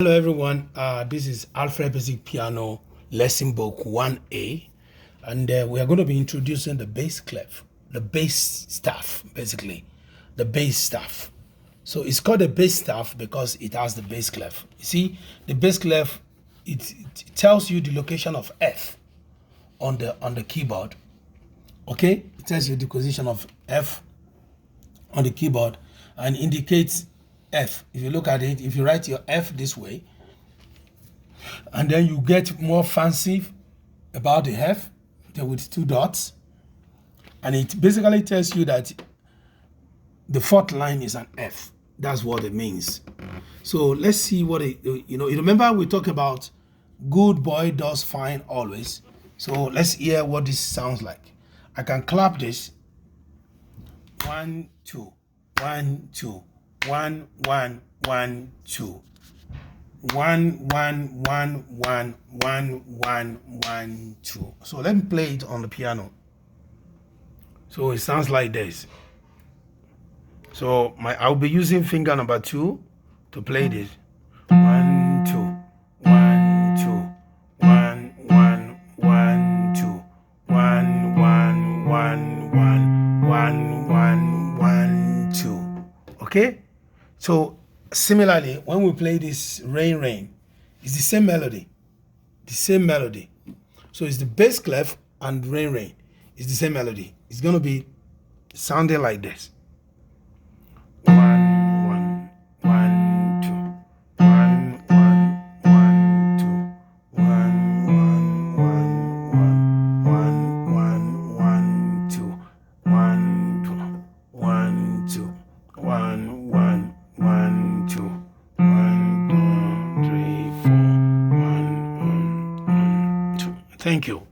Hello everyone, this is Alfred Basic Piano Lesson Book 1A, and we are going to be introducing the bass clef, the bass staff, basically, the bass staff. So it's called a bass staff because it has the bass clef. You see, the bass clef, it tells you the location of F on the keyboard. Okay, it tells you the position of F on the keyboard and indicates F. If you look at it, if you write your F this way, and then you get more fancy about the F with two dots, and it basically tells you that the fourth line is an F. That's what it means. So let's see what it, you remember we talked about good boy does fine always. So let's hear what this sounds like. I can clap this. 1, 2, 1, 2. 1 1 1 2 1 1 1 1 1 1 1 2. So let me play it on the piano. So it sounds like this. So I'll be using finger number 2 to play this. 1 2 1 2 1 1 1 2 1 1 1 1 1 1 1 2. Okay. So similarly, when we play this rain, it's the same melody. So it's the bass clef and rain. It's the same melody. It's going to be sounding like this. 1 1 1 2 1 1 1 2 1 1 1 1 1 1 2 1 2 1 2 1 1 1 2 1 2 3 4 1 1 2. Thank you.